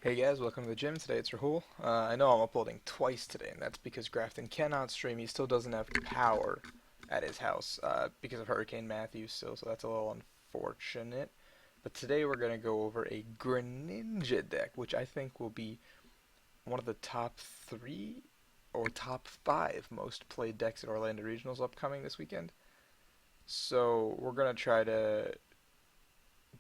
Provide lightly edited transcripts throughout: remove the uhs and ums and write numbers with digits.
Hey guys, welcome to the gym. Today it's Rahul. I know I'm uploading twice today, and that's because Grafton cannot stream. He still doesn't have power at his house because of Hurricane Matthew still, so that's a little unfortunate. But today we're going to go over a Greninja deck, which I think will be one of the top three or top five most played decks at Orlando Regionals upcoming this weekend. So we're going to try to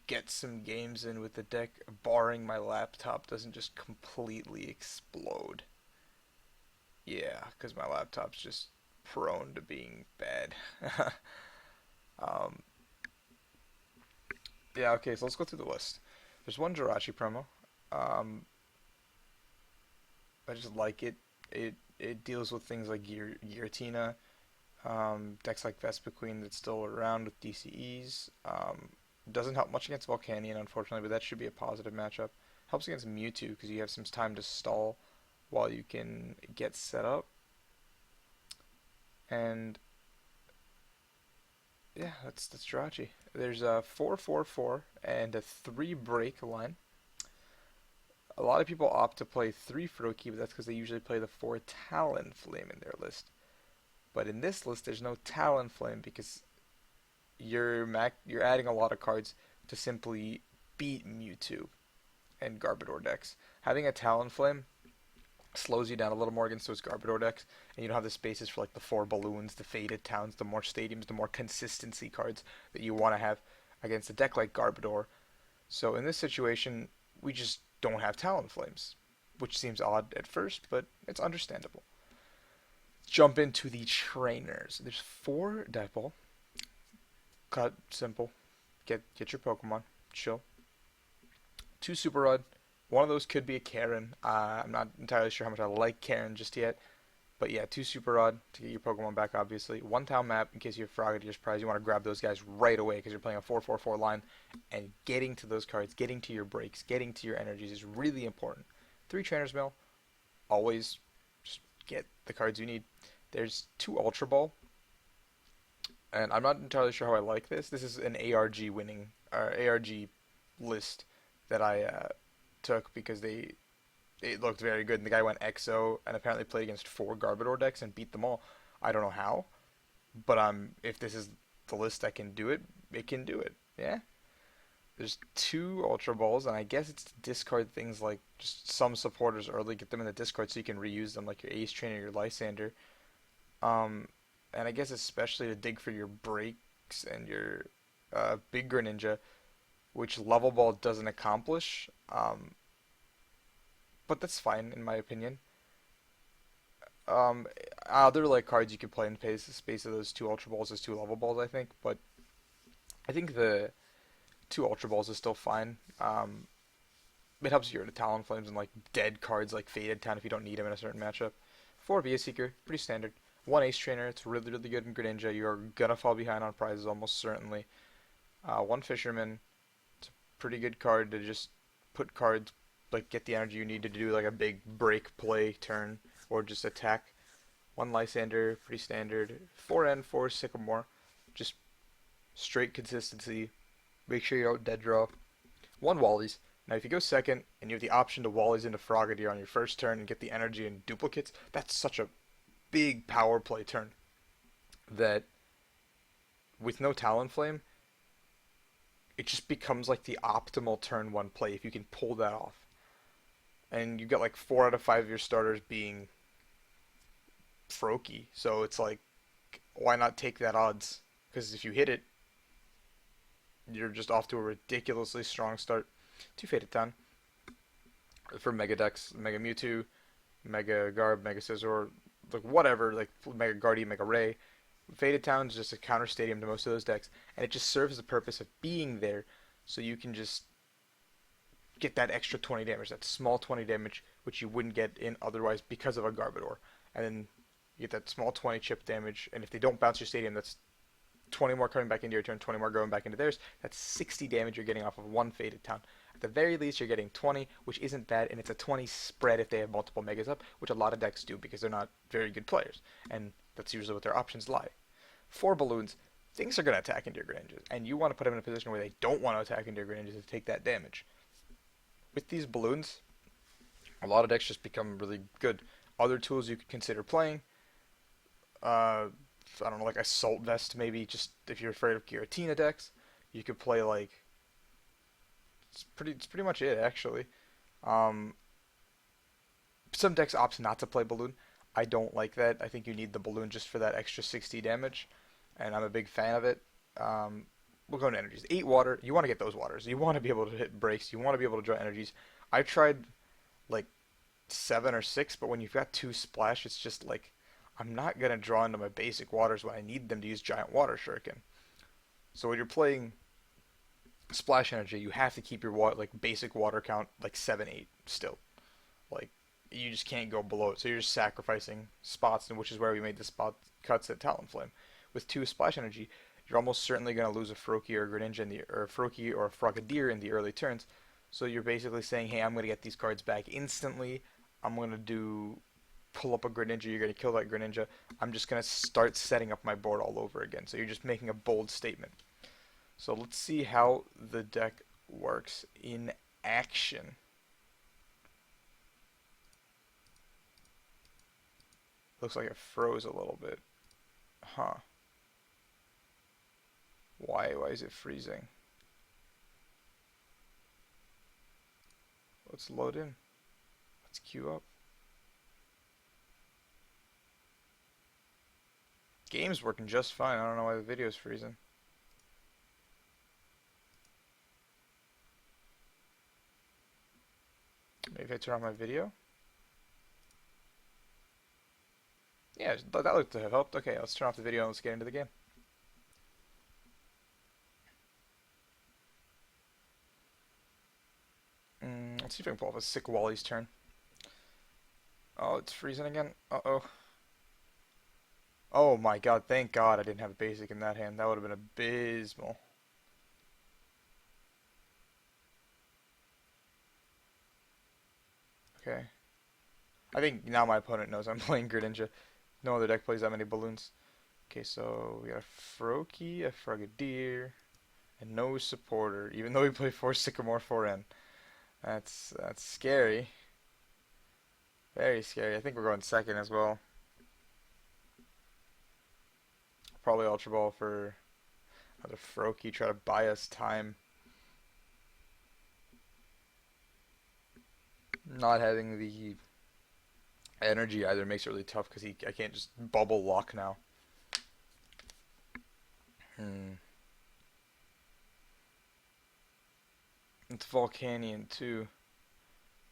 get some games in with the deck, barring my laptop doesn't just completely explode. Yeah, because my laptop's just prone to being bad. um, yeah, okay, so let's go through the list. There's one Jirachi promo. Um, I just like it. It deals with things like Giratina, decks like Vespa Queen that's still around with DCEs. Doesn't help much against Volcanion, unfortunately, but that should be a positive matchup. Helps against Mewtwo because you have some time to stall while you can get set up. And yeah, that's Jirachi. There's a 4-4-4 and a 3 break line. A lot of people opt to play 3 Froakie, but that's because they usually play the 4 Talonflame in their list. But in this list, there's no Talonflame because you're adding a lot of cards to simply beat Mewtwo and Garbodor decks. Having a Talonflame slows you down a little more against those Garbodor decks, and you don't have the spaces for like the 4 balloons, the faded towns, the more stadiums, the more consistency cards that you want to have against a deck like Garbodor. So in this situation, we just don't have Talonflames, which seems odd at first, but it's understandable. Jump into the trainers. There's 4 Dipole. Cut simple. Get your Pokemon. Chill. 2 Super Rod. One of those could be a Karen. I'm not entirely sure how much I like Karen just yet. But yeah, 2 Super Rod to get your Pokemon back, obviously. 1 Town Map in case you have Froggedier's Prize. You want to grab those guys right away because you're playing a 4-4-4 line. And getting to those cards, getting to your breaks, getting to your energies is really important. 3 Trainer's Mill. Always just get the cards you need. There's 2 Ultra Ball. And I'm not entirely sure how I like this. This is an ARG winning, or ARG list that I took because it looked very good. And the guy went XO and apparently played against 4 Garbodor decks and beat them all. I don't know how, but if this is the list that can do it, it can do it. Yeah. There's 2 Ultra Balls, and I guess it's to discard things like just some supporters early, get them in the discard so you can reuse them, like your Ace Trainer, your Lysander. Um, and I guess especially to dig for your breaks and your Big Greninja, which Level Ball doesn't accomplish. But that's fine in my opinion. Um, Other like cards you could play in space of those 2 Ultra Balls is 2 Level Balls, I think. But I think the 2 Ultra Balls is still fine. It helps you get rid of Talonflames and like dead cards like Faded Town if you don't need them in a certain matchup. 4 Via Seeker, pretty standard. 1 Ace Trainer, it's really good in Greninja. You're gonna fall behind on prizes almost certainly. 1 Fisherman, it's a pretty good card to just put cards like get the energy you need to do like a big break play turn or just attack. 1 Lysander, pretty standard. 4 Sycamore, just straight consistency. Make sure you don't dead draw. 1 Wally's. Now, if you go second and you have the option to Wally's into Frogadier on your first turn and get the energy and duplicates, that's such a big power play turn that with no Talonflame, it just becomes like the optimal turn 1 play if you can pull that off. And you get like 4 out of 5 of your starters being Froakie, so it's like, why not take that odds? Because if you hit it, you're just off to a ridiculously strong start. 2 Faded Town for Mega Dex, Mega Mewtwo, Mega Garb, Mega Scizor, like whatever, like Mega Guardian, Mega Ray. Faded Town is just a counter stadium to most of those decks, and it just serves the purpose of being there so you can just get that extra 20 damage, that small 20 damage, which you wouldn't get in otherwise because of a Garbodor. And then you get that small 20 chip damage, and if they don't bounce your stadium, that's 20 more coming back into your turn, 20 more going back into theirs. That's 60 damage you're getting off of 1 Faded Town. At the very least, you're getting 20, which isn't bad, and it's a 20 spread if they have multiple Megas up, which a lot of decks do because they're not very good players, and that's usually what their options lie. 4 Balloons, things are going to attack into your Greninjas, and you want to put them in a position where they don't want to attack into your Greninjas to take that damage. With these balloons, A lot of decks just become really good. Other tools you could consider playing, uh, I don't know, like Assault Vest maybe. Just if you're afraid of Giratina decks, you could play like it's pretty much it actually. Um, some decks opt not to play Balloon. I don't like that. I think you need the Balloon just for that extra 60 damage, and I'm a big fan of it. Um, we'll go into energies. 8 water. You want to get those waters. You want to be able to hit breaks. You want to be able to draw energies. I tried like 7 or 6, but when you've got 2 splash, it's just like I'm not gonna draw into my basic waters when I need them to use giant water shuriken. So when you're playing splash energy, you have to keep your water like basic water count like 7 8 still. Like you just can't go below it. So you're just sacrificing spots, which is where we made the spot cuts at Talonflame. With 2 splash energy, you're almost certainly going to lose a Froakie or a Greninja in the or a Froakie or a Frogadier in the early turns. So you're basically saying, hey, I'm going to get these cards back instantly. I'm going to do pull up a Greninja. You're going to kill that Greninja. I'm just going to start setting up my board all over again. So you're just making a bold statement. So let's see how the deck works in action. Looks like it froze a little bit. Huh. Why? Why is it freezing? Let's load in. Let's queue up. Game's working just fine. I don't know why the video's freezing. Maybe if I turn on my video? Yeah, that looked to have helped. Okay, let's turn off the video and let's get into the game. Let's see if I can pull off a sick Wally's turn. Oh, it's freezing again. Uh-oh. Oh my god, thank god I didn't have a basic in that hand. That would have been abysmal. Okay. I think now my opponent knows I'm playing Greninja. No other deck plays that many balloons. Okay, so we got a Froakie, a Frogadier, and no supporter, even though we play 4 Sycamore 4N. That's scary. Very scary. I think we're going second as well. Probably Ultra Ball for another Froakie, try to buy us time. Not having the energy either makes it really tough because I can't just bubble lock now. Hmm. It's Volcanion too.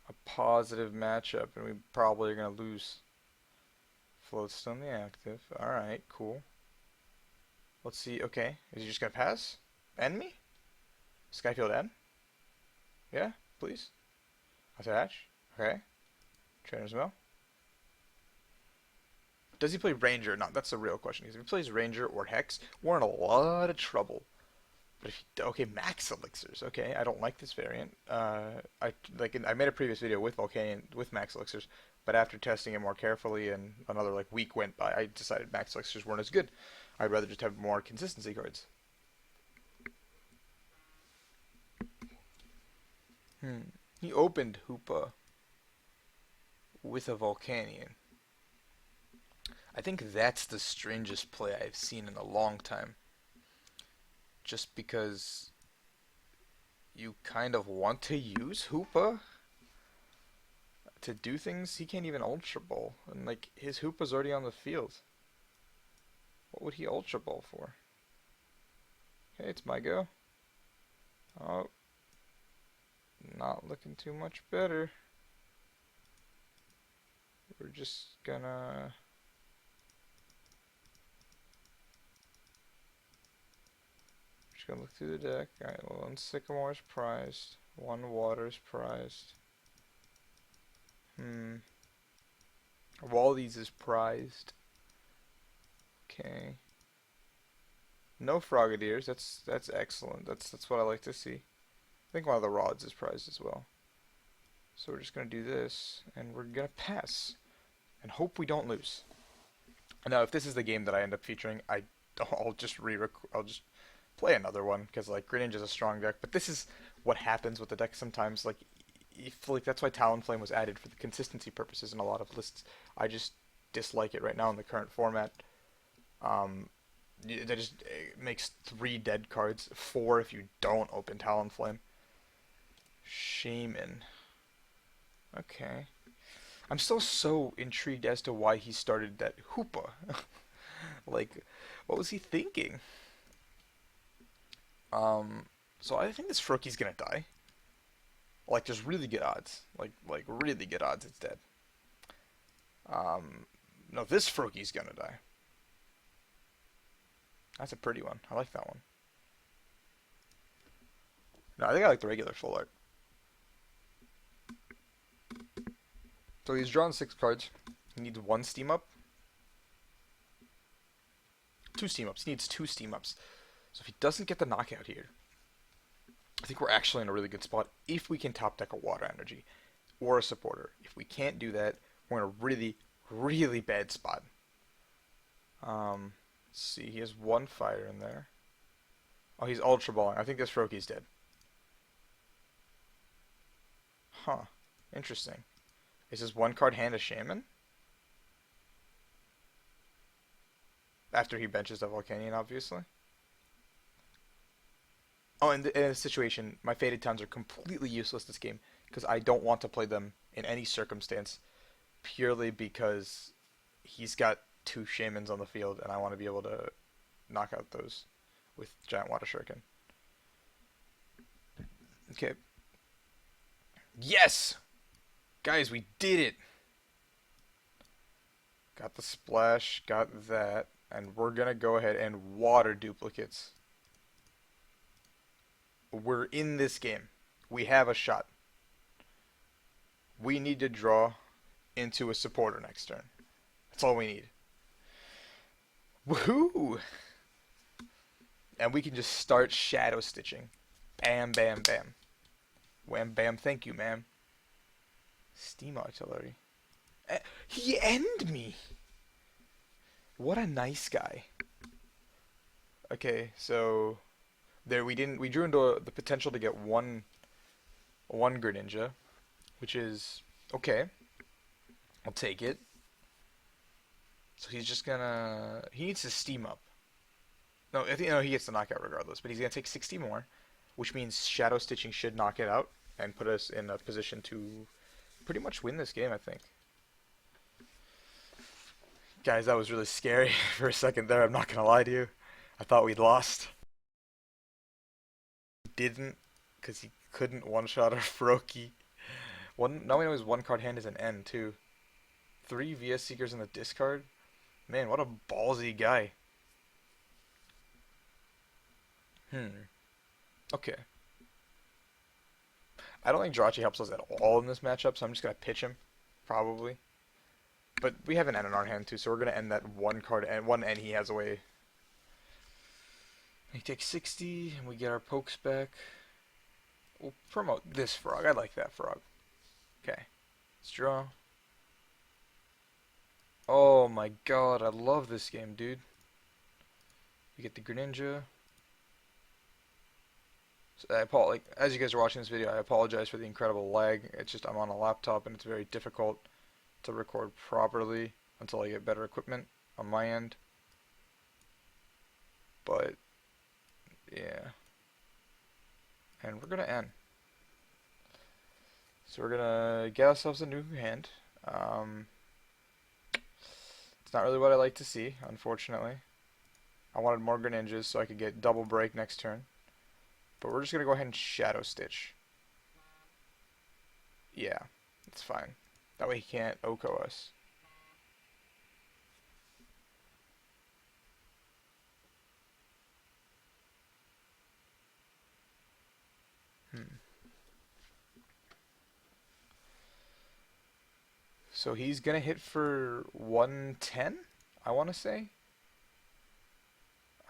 A positive matchup, and we probably are gonna lose. Float's still in the active. Alright, cool. Let's see. Okay, is he just gonna pass? End me? Skyfield end? Yeah, please. Attach. Okay. Trainer's Mill. Does he play Ranger or not? That's the real question. Because if he plays Ranger or Hex, we're in a lot of trouble. But if okay, Max Elixirs. Okay, I don't like this variant. I made a previous video with Volcanion with Max Elixirs, but after testing it more carefully and another like week went by, I decided Max Elixirs weren't as good. I'd rather just have more consistency cards. He opened Hoopa with a Volcanion. I think that's the strangest play I've seen in a long time. Just because you kind of want to use Hoopa to do things. He can't even Ultra Ball, and like his Hoopa's already on the field. What would he Ultra Ball for? Okay, it's my go. Oh, not looking too much better. We're just gonna look through the deck. Alright, well, one Sycamore is prized. One water is prized. Wally's is prized. Okay. No Frogadiers. That's excellent. That's what I like to see. I think one of the rods is prized as well. So we're just gonna do this, and we're gonna pass, and hope we don't lose. Now, if this is the game that I end up featuring, I'll just I'll just play another one because like Greninja is a strong deck. But this is what happens with the deck sometimes. Like if, like that's why Talonflame was added for the consistency purposes in a lot of lists. I just dislike it right now in the current format. Um, that just makes three dead cards, four if you don't open Talonflame. Shaman. Okay. I'm still so intrigued as to why he started that Hoopa. Like, what was he thinking? Um, so I think this Froakies gonna die. Like, there's really good odds. Like really good odds it's dead. Um, no, this Froakie's gonna die. That's a pretty one. I like that one. No, I think I like the regular full art. So he's drawn six cards. He needs one steam up. Two steam ups. He needs two steam ups. So if he doesn't get the knockout here, I think we're actually in a really good spot if we can top deck a water energy or a supporter. If we can't do that, we're in a really, really bad spot. Let's see. He has one fire in there. Oh, he's ultra balling. I think this Froakie's dead. Huh. Interesting. Is his one card hand a shaman? After he benches the Volcanion, obviously. Oh, and in this situation, my Faded Towns are completely useless this game because I don't want to play them in any circumstance purely because he's got two shamans on the field and I want to be able to knock out those with Giant Water Shuriken. Okay. Yes! Guys, we did it! Got the splash, got that, and we're gonna go ahead and water duplicates. We're in this game. We have a shot. We need to draw into a supporter next turn. That's all we need. Woohoo! And we can just start shadow stitching. Bam, bam, bam. Wham, bam, thank you, ma'am. Steam artillery. He end me! What a nice guy. Okay, so there we drew into the potential to get one Greninja, which is okay. I'll take it. So he's just gonna he needs to steam up. No, I think no, he gets the knockout regardless, but he's gonna take 60 more, which means shadow stitching should knock it out and put us in a position to pretty much win this game, I think. Guys, that was really scary for a second there, I'm not gonna lie to you. I thought we'd lost. Didn't, because he couldn't one-shot our Froakie. Now we know his one card hand is an N too. Three VS Seekers in the discard? Man, what a ballsy guy. Okay. I don't think Jirachi helps us at all in this matchup, so I'm just going to pitch him. Probably. But we have an N in our hand too, so we're going to end that one card and one N he has away. He takes 60, and we get our pokes back. We'll promote this frog. I like that frog. Okay. Let's draw. Oh my god, I love this game, dude. We get the Greninja. So like as you guys are watching this video, I apologize for the incredible lag. It's just I'm on a laptop and it's very difficult to record properly until I get better equipment on my end. But yeah. And we're gonna end. So we're gonna get ourselves a new hand. It's not really what I like to see, unfortunately. I wanted more Greninjas so I could get double break next turn. But we're just going to go ahead and Shadow Stitch. Yeah, it's fine. That way he can't Oko us. So he's going to hit for 110, I want to say.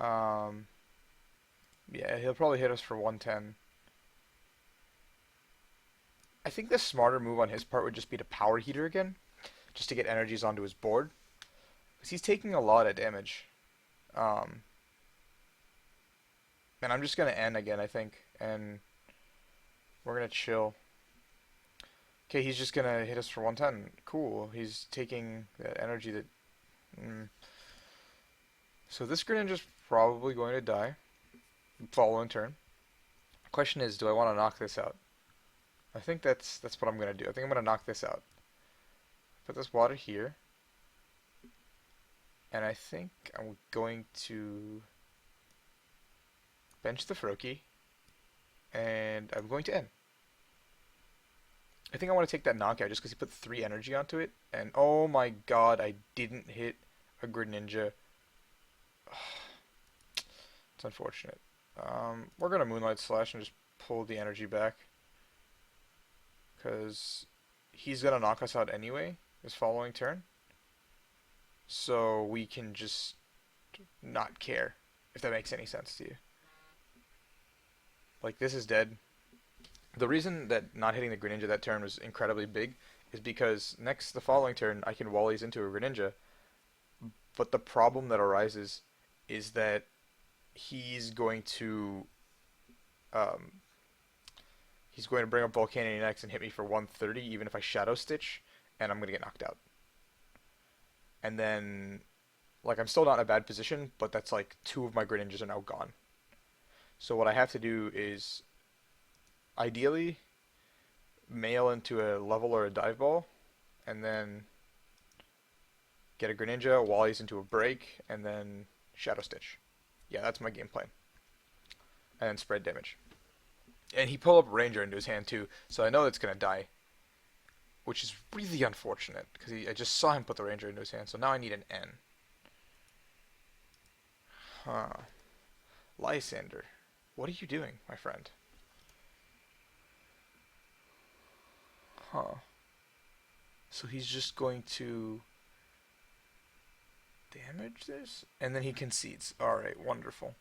Yeah, he'll probably hit us for 110. I think the smarter move on his part would just be to Power Heater again, just to get energies onto his board. Because he's taking a lot of damage. And I'm just going to end again, I think. And we're going to chill. Okay, he's just gonna hit us for 110. Cool. He's taking that energy that. Mm. So this Greninja's probably going to die following turn. Question is, do I want to knock this out? I think that's what I'm gonna do. I think I'm gonna knock this out. Put this water here, and I think I'm going to bench the Froakie, and I'm going to end. I think I want to take that knockout just because he put 3 energy onto it, and oh my god, I didn't hit a Greninja. It's unfortunate. We're gonna Moonlight Slash and just pull the energy back, because he's gonna knock us out anyway this following turn, so we can just not care, if that makes any sense to you. Like, this is dead. The reason that not hitting the Greninja that turn was incredibly big is because the following turn I can Wallies into a Greninja, but the problem that arises is that he's going to um, he's going to bring up Volcanion X and hit me for 130 even if I Shadow Stitch, and I'm going to get knocked out. And then, like, I'm still not in a bad position, but that's like 2 of my Greninjas are now gone. So what I have to do is ideally mail into a level or a dive ball, and then get a Greninja, Wallies into a break, and then Shadow Stitch. Yeah, that's my game plan. And then spread damage. And he pulled up Ranger into his hand too, so I know it's gonna die, which is really unfortunate because I just saw him put the Ranger into his hand. So now I need an N. Huh. Lysander, what are you doing, my friend? Huh. So he's just going to damage this, and then he concedes. All right, wonderful.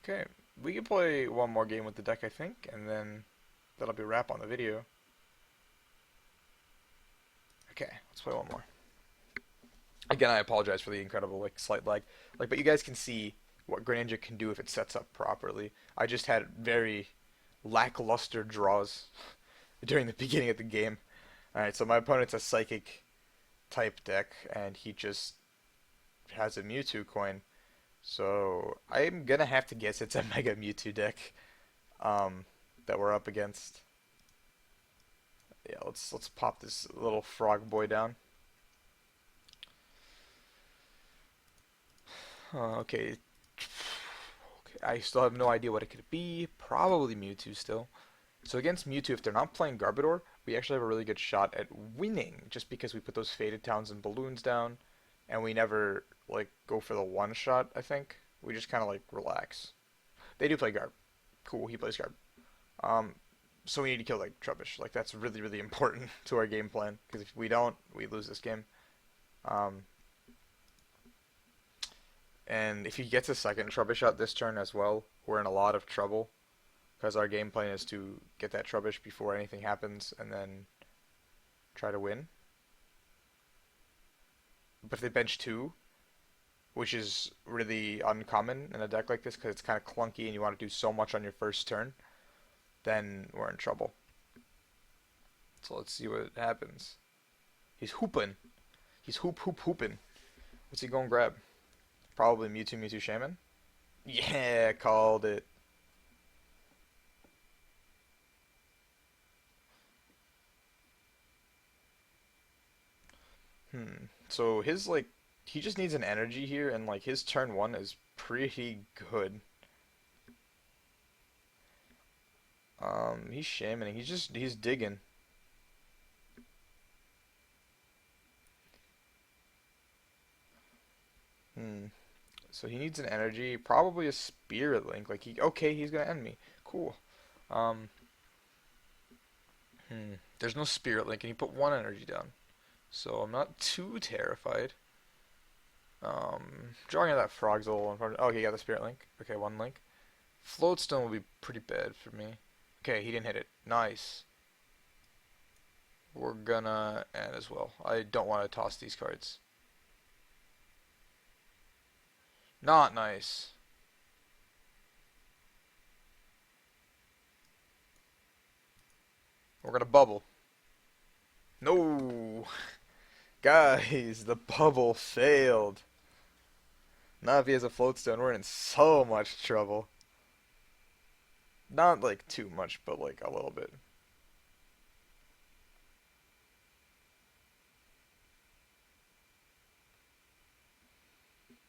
Okay, we can play one more game with the deck, I think, and then that'll be a wrap on the video. Okay, let's play one more. Again, I apologize for the incredible like slight lag. Like, but you guys can see what Greninja can do if it sets up properly. I just had very lackluster draws during the beginning of the game. All right, so my opponent's a Psychic type deck, and he just has a Mewtwo coin. So I'm gonna have to guess it's a Mega Mewtwo deck um, that we're up against. Yeah, let's pop this little frog boy down. Okay. I still have no idea what it could be. Probably Mewtwo still. So against Mewtwo, if they're not playing Garbodor, we actually have a really good shot at winning, just because we put those Faded Towns and Balloons down, and we never like go for the one shot. I think we just kind of like relax. They do play Garb. Cool, he plays Garb. Um, so we need to kill like Trubbish. Like, that's really really important to our game plan, because if we don't, we lose this game. Um, and if he gets a second Trubbish shot this turn as well, we're in a lot of trouble, because our game plan is to get that Trubbish before anything happens and then try to win. But if they bench 2, which is really uncommon in a deck like this because it's kind of clunky and you want to do so much on your first turn, then we're in trouble. So let's see what happens. He's hooping. He's hooping. What's he going to grab? Probably Mewtwo Shaman. Yeah, called it. So his like he just needs an energy here, and like his turn 1 is pretty good. He's shamaning. He's digging. Hmm. So he needs an energy, probably a Spirit Link. Like, he's gonna end me. Cool. Um. There's no Spirit Link, and he put 1 energy down, so I'm not too terrified. Drawing out that Frogzole. Oh, he got the Spirit Link. Okay, 1 link. Floatstone will be pretty bad for me. Okay, he didn't hit it. Nice. We're gonna end as well. I don't want to toss these cards. Not nice. We're gonna bubble. No! Guys, the bubble failed. Now if he has a float stone, we're in so much trouble. Not like too much, but like a little bit.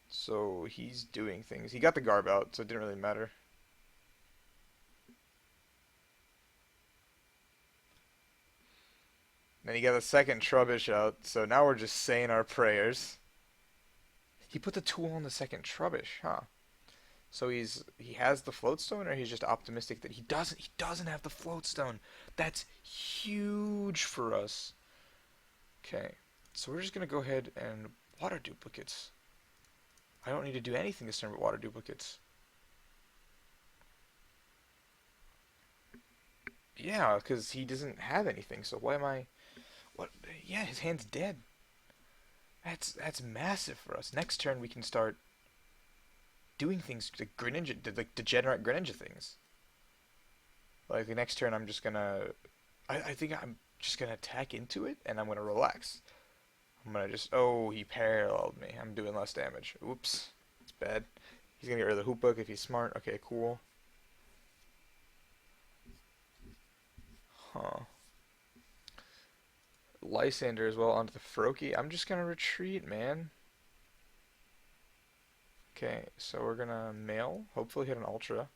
So he's doing things. He got the garb out, so it didn't really matter. Then he got a second Trubbish out, so now we're just saying our prayers. He put the tool on the second Trubbish, huh? So he has the float stone, or he's just optimistic that he doesn't have the float stone. That's huge for us. Okay, so we're just gonna go ahead and water duplicates. I don't need to do anything this turn but water duplicates. Yeah, because he doesn't have anything. So why am I? What? Yeah, his hand's dead. That's massive for us. Next turn we can start doing things like Greninja, like degenerate Greninja things. Like the next turn I'm just gonna, I think I'm just gonna attack into it and I'm gonna relax. I'm gonna just, oh, he paralleled me. I'm doing less damage. Oops, it's bad. He's gonna get rid of the hoop book if he's smart. Okay, cool. Huh. Lysander as well onto the Froakie. I'm just gonna retreat, man. Okay, so we're gonna mail. Hopefully hit an Ultra.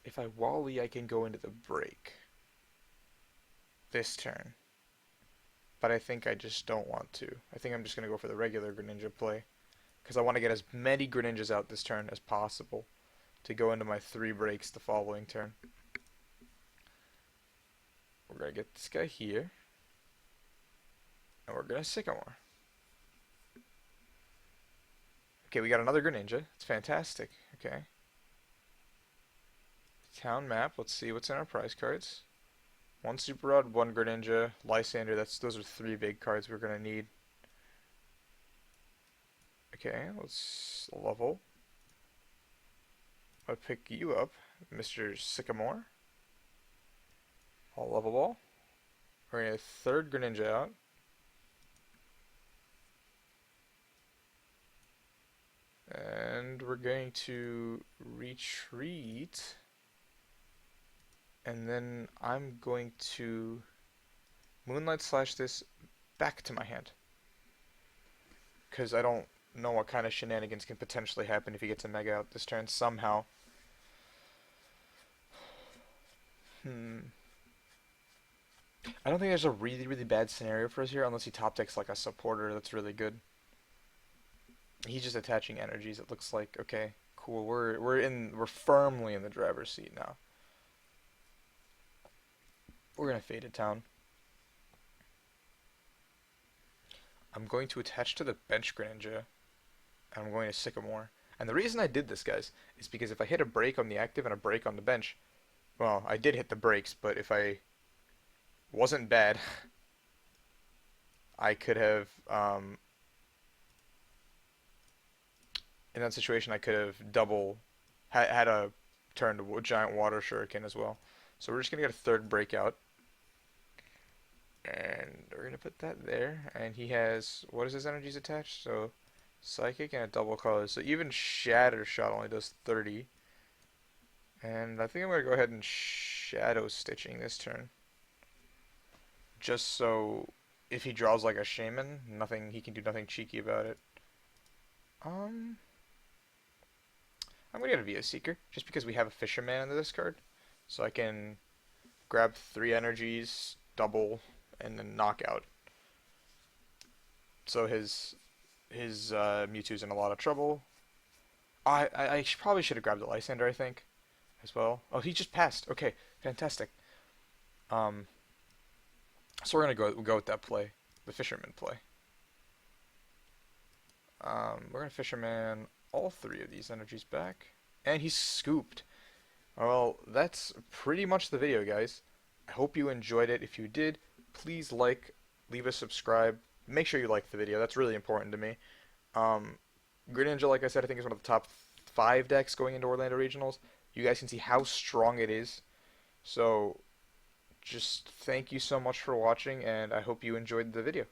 If I Wally, I can go into the break this turn. But I think I just don't want to. I think I'm just gonna go for the regular Greninja play. Because I want to get as many Greninjas out this turn as possible to go into my 3 breaks the following turn. We're gonna get this guy here. And we're gonna Sycamore. Okay, we got another Greninja. It's fantastic. Okay. Town map. Let's see what's in our prize cards. 1 Super Rod, 1 Greninja, Lysander. Those are 3 big cards we're gonna need. Okay, let's level. I'll pick you up, Mr. Sycamore. I'll level ball. We're gonna get a 3rd Greninja out. And we're going to retreat. And then I'm going to Moonlight Slash this back to my hand. Because I don't know what kind of shenanigans can potentially happen if he gets a Mega out this turn somehow. I don't think there's a really, really bad scenario for us here unless he top decks like a supporter that's really good. He's just attaching energies. It looks like okay, cool. We're firmly in the driver's seat now. We're gonna fade it town. I'm going to attach to the bench Greninja, and I'm going to Sycamore. And the reason I did this, guys, is because if I hit a break on the active and a break on the bench, well, I did hit the breaks, but if I wasn't bad, I could have, in that situation, I could have had a turn to a giant water shuriken as well. So we're just going to get a 3rd breakout. And we're going to put that there. And he has, what is his energies attached? So Psychic and a double color. So even Shatter Shot only does 30. And I think I'm going to go ahead and Shadow Stitching this turn. Just so if he draws like a Shaman, he can do nothing cheeky about it. I'm going to get a VO Seeker, just because we have a Fisherman under this card. So I can grab 3 energies, double, and then knock out. So his Mewtwo's in a lot of trouble. I probably should have grabbed the Lysander, I think, as well. Oh, he just passed. Okay, fantastic. So we're gonna go with that play, the Fisherman play. We're gonna Fisherman all 3 of these energies back, and he's scooped. Well, that's pretty much the video, guys. I hope you enjoyed it. If you did, please like, leave a subscribe. Make sure you like the video. That's really important to me. Greninja, like I said, I think is one of the top 5 decks going into Orlando Regionals, you guys can see how strong it is. So just thank you so much for watching, and I hope you enjoyed the video.